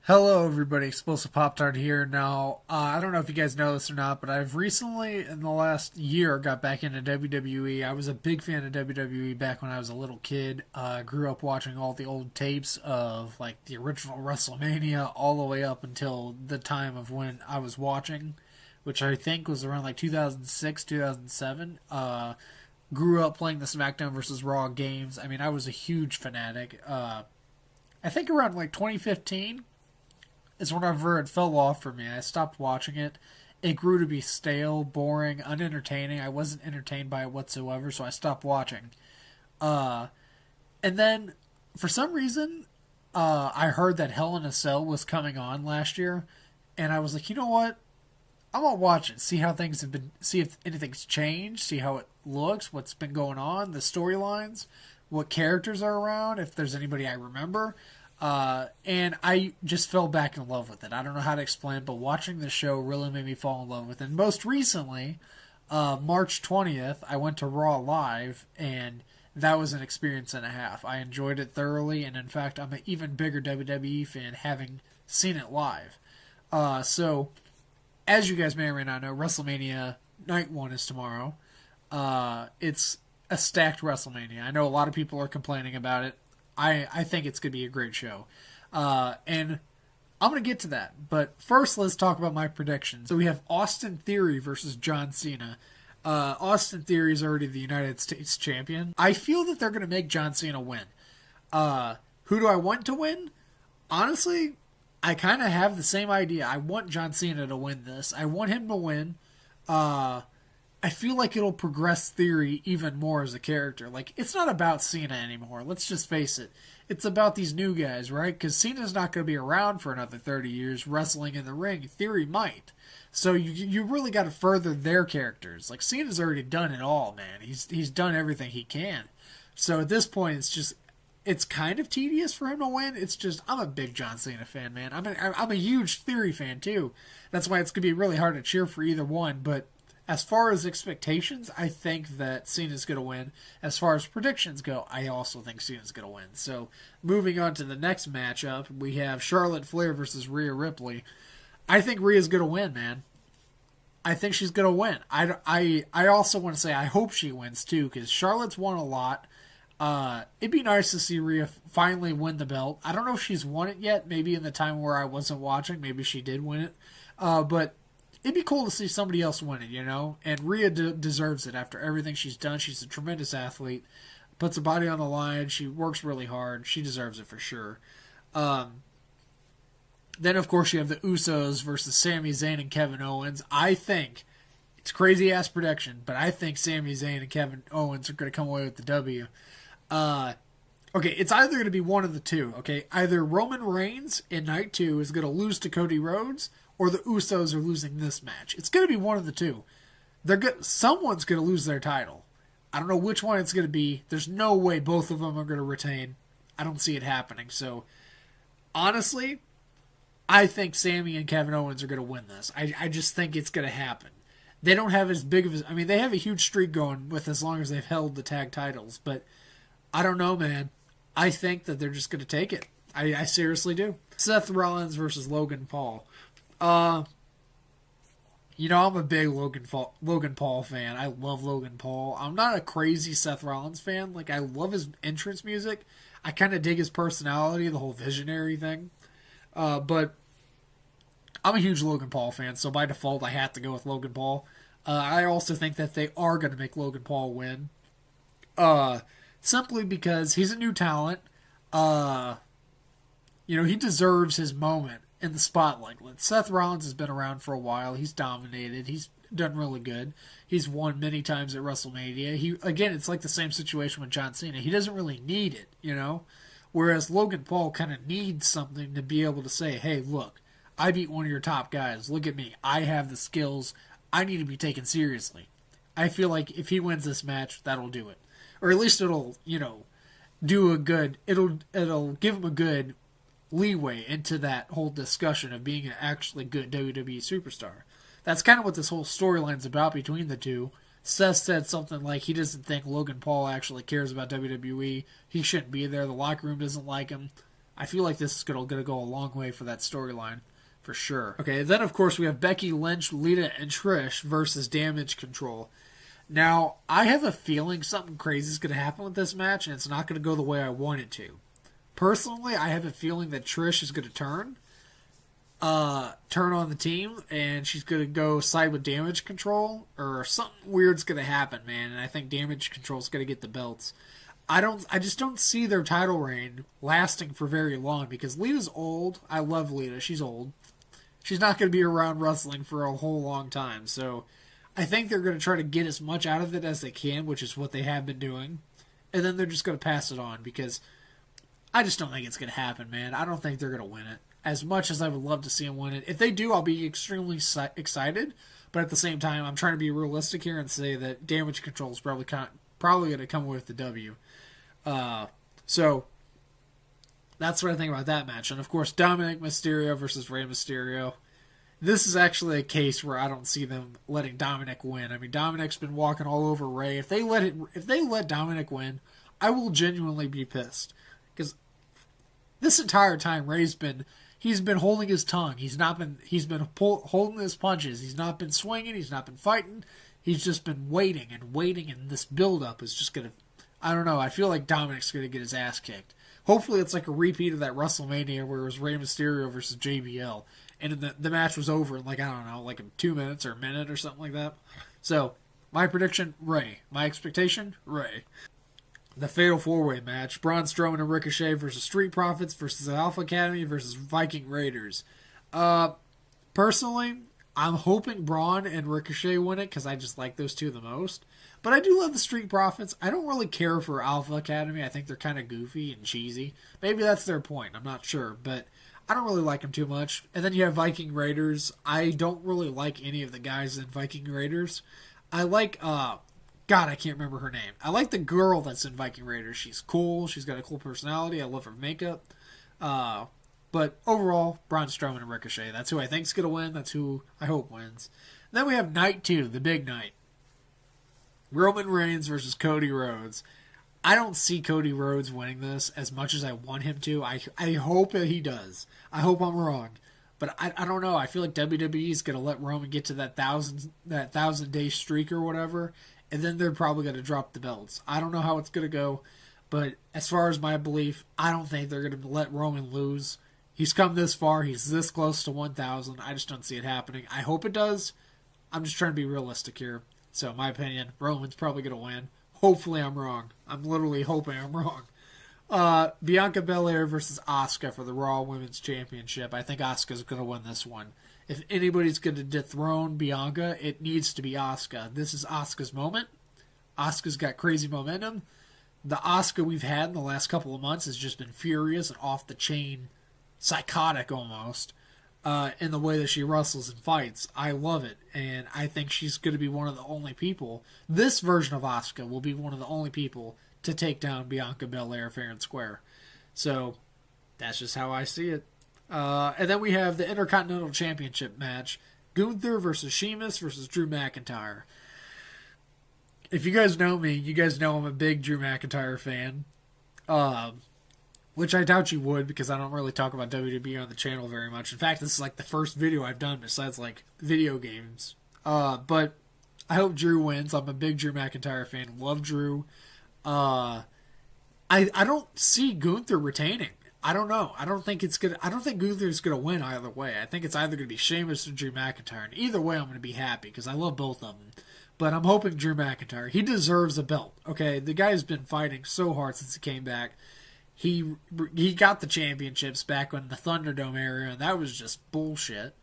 Hello, everybody. Explosive Pop Tart here. Now, I don't know if you guys know this or not, but I've recently, in the last year, got back into WWE. I was a big fan of WWE back when I was a little kid. I grew up watching all the old tapes of, like, the original Wrestlemania all the way up until the time of when I was watching, which I think was around, like, 2006, 2007. Grew up playing the SmackDown versus Raw games. I mean, I was a huge fanatic. I think around, like, 2015 is whenever it fell off for me. I stopped watching it. It grew to be stale, boring, unentertaining. I wasn't entertained by it whatsoever, so I stopped watching. Uh, and then, for some reason, I heard that Hell in a Cell was coming on last year, and I was like, you know what? I'm gonna watch it, see how things have been, see if anything's changed, see how it looks, what's been going on, the storylines, what characters are around, if there's anybody I remember. And I just fell back in love with it. I don't know how to explain it, but watching the show really made me fall in love with it. And most recently, March 20th, I went to Raw Live, and that was an experience and a half. I enjoyed it thoroughly, and in fact, I'm an even bigger WWE fan having seen it live. So, as you guys may or may not know, WrestleMania Night 1 is tomorrow. It's a stacked WrestleMania. I know a lot of people are complaining about it. I think it's going to be a great show. And I'm going to get to that. But first, let's talk about my predictions. So we have Austin Theory versus John Cena. Austin Theory is already the United States champion. I feel that they're going to make John Cena win. Who do I want to win? Honestly, I kind of have the same idea. I want John Cena to win this. I want him to win. I feel like it'll progress Theory even more as a character. Like, it's not about Cena anymore. Let's just face it. It's about these new guys, right? Because Cena's not going to be around for another 30 years wrestling in the ring. Theory might. So you really got to further their characters. Like, Cena's already done it all, man. He's done everything he can. So at this point, it's kind of tedious for him to win. It's just, I'm a big John Cena fan, man. I'm a huge Theory fan, too. That's why it's going to be really hard to cheer for either one, but as far as expectations, I think that Cena's going to win. As far as predictions go, I also think Cena's going to win. So, moving on to the next matchup, we have Charlotte Flair versus Rhea Ripley. I think Rhea's going to win, man. I think she's going to win. I also want to say I hope she wins, too, because Charlotte's won a lot. It'd be nice to see Rhea finally win the belt. I don't know if she's won it yet. Maybe in the time where I wasn't watching, maybe she did win it. But it'd be cool to see somebody else win it, you know? And Rhea deserves it after everything she's done. She's a tremendous athlete, puts her body on the line. She works really hard. She deserves it for sure. Then, of course, you have the Usos versus Sami Zayn and Kevin Owens. I think, it's crazy-ass prediction, but I think Sami Zayn and Kevin Owens are going to come away with the W. Okay, it's either going to be one of the two, okay? Either Roman Reigns in Night 2 is going to lose to Cody Rhodes, or the Usos are losing this match. It's going to be one of the two. Someone's going to lose their title. I don't know which one it's going to be. There's no way both of them are going to retain. I don't see it happening. So, honestly, I think Sami and Kevin Owens are going to win this. I just think it's going to happen. They don't have as big of a... I mean, they have a huge streak going with as long as they've held the tag titles. But, I don't know, man. I think that they're just going to take it. I seriously do. Seth Rollins versus Logan Paul. You know, I'm a big Logan Paul fan. I love Logan Paul. I'm not a crazy Seth Rollins fan. Like, I love his entrance music. I kind of dig his personality, the whole visionary thing. But I'm a huge Logan Paul fan, so by default, I have to go with Logan Paul. I also think that they are going to make Logan Paul win. Simply because he's a new talent. You know, he deserves his moment in the spotlight. Seth Rollins has been around for a while. He's dominated. He's done really good. He's won many times at WrestleMania. Again, it's like the same situation with John Cena. He doesn't really need it, you know? Whereas Logan Paul kind of needs something to be able to say, hey, look, I beat one of your top guys. Look at me. I have the skills. I need to be taken seriously. I feel like if he wins this match, that'll do it. Or at least it'll, you know, it'll give him a good leeway into that whole discussion of being an actually good WWE superstar. That's kind of what this whole storyline's about between the two. Seth said something like he doesn't think Logan Paul actually cares about WWE. He shouldn't be there. The locker room doesn't like him. I feel like this is going to go a long way for that storyline, for sure. Okay, then of course we have Becky Lynch, Lita, and Trish versus Damage Control. Now, I have a feeling something crazy is going to happen with this match, and it's not going to go the way I want it to. Personally, I have a feeling that Trish is going to turn on the team, and she's going to go side with Damage Control, or something weird's going to happen, man, and I think Damage Control's going to get the belts. I just don't see their title reign lasting for very long, because Lita's old. I love Lita. She's old. She's not going to be around wrestling for a whole long time, so I think they're going to try to get as much out of it as they can, which is what they have been doing, and then they're just going to pass it on, because I just don't think it's going to happen, man. I don't think they're going to win it. As much as I would love to see them win it. If they do, I'll be extremely excited. But at the same time, I'm trying to be realistic here and say that Damage Control is probably going to come with the W. So, that's what I think about that match. And of course, Dominic Mysterio versus Rey Mysterio. This is actually a case where I don't see them letting Dominic win. I mean, Dominic's been walking all over Rey. If they let Dominic win, I will genuinely be pissed. Because this entire time, he's been holding his tongue. He's been holding his punches. He's not been swinging. He's not been fighting. He's just been waiting, and this build-up is just going to... I don't know. I feel like Dominic's going to get his ass kicked. Hopefully it's like a repeat of that WrestleMania where it was Rey Mysterio versus JBL, and the match was over in, like, I don't know, like in 2 minutes or a minute or something like that. So, my prediction, Rey. My expectation, Rey. The Fatal 4-Way match, Braun Strowman and Ricochet versus Street Profits versus Alpha Academy versus Viking Raiders. Personally, I'm hoping Braun and Ricochet win it because I just like those two the most. But I do love the Street Profits. I don't really care for Alpha Academy. I think they're kind of goofy and cheesy. Maybe that's their point. I'm not sure. But I don't really like them too much. And then you have Viking Raiders. I don't really like any of the guys in Viking Raiders. I like... God, I can't remember her name. I like the girl that's in Viking Raiders. She's cool. She's got a cool personality. I love her makeup. But overall, Braun Strowman and Ricochet. That's who I think's going to win. That's who I hope wins. And then we have night 2, the big night. Roman Reigns versus Cody Rhodes. I don't see Cody Rhodes winning this as much as I want him to. I hope that he does. I hope I'm wrong. But I don't know. I feel like WWE is going to let Roman get to that 1,000-day streak or whatever, and then they're probably going to drop the belts. I don't know how it's going to go, but as far as my belief, I don't think they're going to let Roman lose. He's come this far. He's this close to 1,000. I just don't see it happening. I hope it does. I'm just trying to be realistic here. So, in my opinion, Roman's probably going to win. Hopefully I'm wrong. I'm literally hoping I'm wrong. Bianca Belair versus Asuka for the Raw Women's Championship. I think Asuka's going to win this one. If anybody's going to dethrone Bianca, it needs to be Asuka. This is Asuka's moment. Asuka's got crazy momentum. The Asuka we've had in the last couple of months has just been furious and off the chain, psychotic almost, in the way that she wrestles and fights. I love it, and I think she's going to be one of the only people. This version of Asuka will be one of the only people to take down Bianca Belair fair and square. So, that's just how I see it. And then we have the Intercontinental Championship match. Gunther versus Sheamus versus Drew McIntyre. If you guys know me, you guys know I'm a big Drew McIntyre fan. Which I doubt you would, because I don't really talk about WWE on the channel very much. In fact, this is like the first video I've done besides like video games. But I hope Drew wins. I'm a big Drew McIntyre fan. Love Drew. I don't see Gunther retaining. I don't know. I don't think Gunther's gonna win either way. I think it's either gonna be Sheamus or Drew McIntyre. And either way, I'm gonna be happy because I love both of them. But I'm hoping Drew McIntyre. He deserves a belt. Okay, the guy's been fighting so hard since he came back. He got the championships back in the Thunderdome era, and that was just bullshit.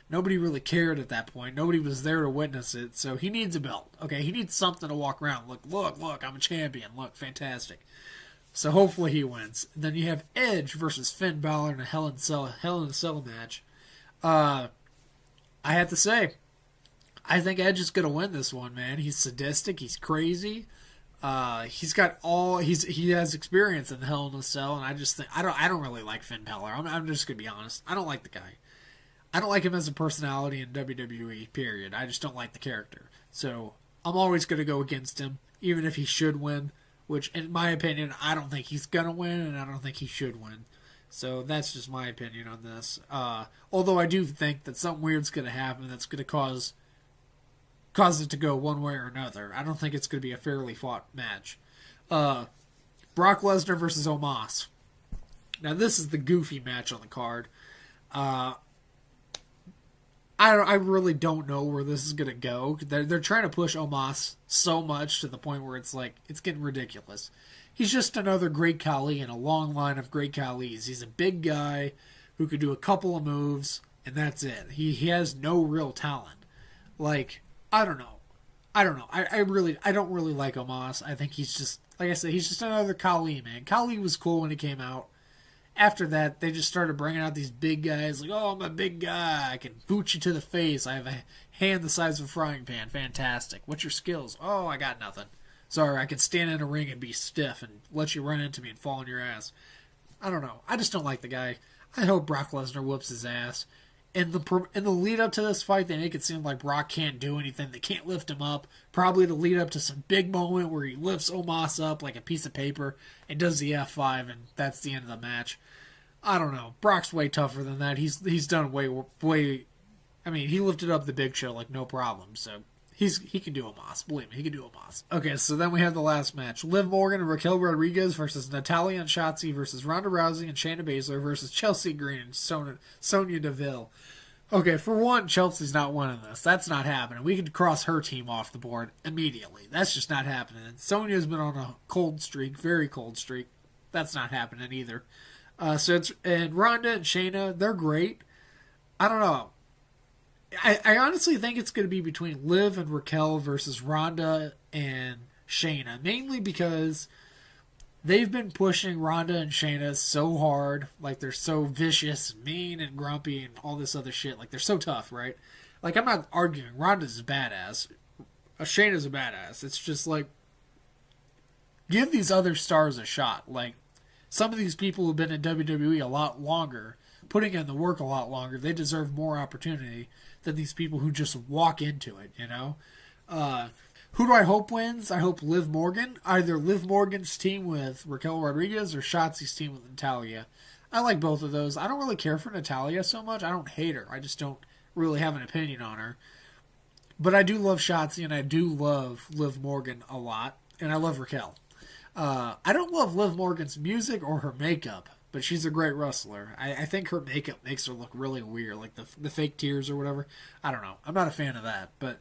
Nobody really cared at that point. Nobody was there to witness it, so he needs a belt. Okay, he needs something to walk around. Look, I'm a champion. Look, fantastic. So hopefully he wins. And then you have Edge versus Finn Balor in a Hell in a Cell match. I have to say, I think Edge is going to win this one, man. He's sadistic. He's crazy. He has experience in the Hell in a Cell, and I just think I don't really like Finn Balor. I'm just gonna be honest. I don't like the guy. I don't like him as a personality in WWE. Period. I just don't like the character. So I'm always gonna go against him, even if he should win. Which, in my opinion, I don't think he's gonna win, and I don't think he should win. So that's just my opinion on this. Although I do think that something weird's going to happen that's going to cause it to go one way or another. I don't think it's going to be a fairly fought match. Brock Lesnar versus Omos. Now this is the goofy match on the card. I really don't know where this is going to go. They're trying to push Omos so much to the point where it's like, it's getting ridiculous. He's just another great Khali in a long line of great Khalis. He's a big guy who could do a couple of moves, and that's it. He has no real talent. Like, I don't know. I don't really like Omos. I think he's just, like I said, he's just another Khali, man. Khali was cool when he came out. After that, they just started bringing out these big guys. Like, oh, I'm a big guy. I can boot you to the face. I have a hand the size of a frying pan. Fantastic. What's your skills? Oh, I got nothing. Sorry, I can stand in a ring and be stiff and let you run into me and fall on your ass. I don't know. I just don't like the guy. I hope Brock Lesnar whoops his ass. In the lead up to this fight, they make it seem like Brock can't do anything. They can't lift him up. Probably to lead up to some big moment where he lifts Omos up like a piece of paper and does the F5, and that's the end of the match. I don't know. Brock's way tougher than that. He's done way. I mean, he lifted up the Big Show like no problem. So he can do Omos. Believe me, he can do Omos. Okay, so then we have the last match: Liv Morgan and Raquel Rodriguez versus Natalya and Shotzi versus Ronda Rousey and Shayna Baszler versus Chelsea Green and Sonya Deville. Okay, for one, Chelsea's not winning this. That's not happening. We could cross her team off the board immediately. That's just not happening. And Sonya's been on a cold streak, very cold streak. That's not happening either. And Ronda and Shayna, they're great. I don't know. I honestly think it's going to be between Liv and Raquel versus Ronda and Shayna, mainly because they've been pushing Ronda and Shayna so hard, like they're so vicious and mean and grumpy and all this other shit. Like they're so tough, right? Like I'm not arguing. Ronda's a badass. Shayna's a badass. It's just like, give these other stars a shot. Like some of these people who've been in WWE a lot longer, putting in the work a lot longer, they deserve more opportunity than these people who just walk into it, you know? Who do I hope wins? I hope Liv Morgan. Either Liv Morgan's team with Raquel Rodriguez or Shotzi's team with Natalya. I like both of those. I don't really care for Natalya so much. I don't hate her. I just don't really have an opinion on her. But I do love Shotzi and I do love Liv Morgan a lot. And I love Raquel. I don't love Liv Morgan's music or her makeup, but she's a great wrestler. I think her makeup makes her look really weird, like the fake tears or whatever. I don't know. I'm not a fan of that. But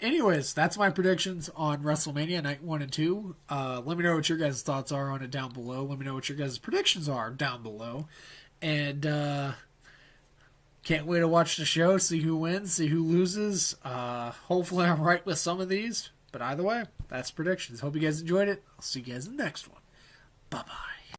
anyways, that's my predictions on WrestleMania Night 1 and 2. Let me know what your guys' thoughts are on it down below. Let me know what your guys' predictions are down below. And can't wait to watch the show, see who wins, see who loses. Hopefully I'm right with some of these. But either way, that's predictions. Hope you guys enjoyed it. I'll see you guys in the next one. Bye-bye.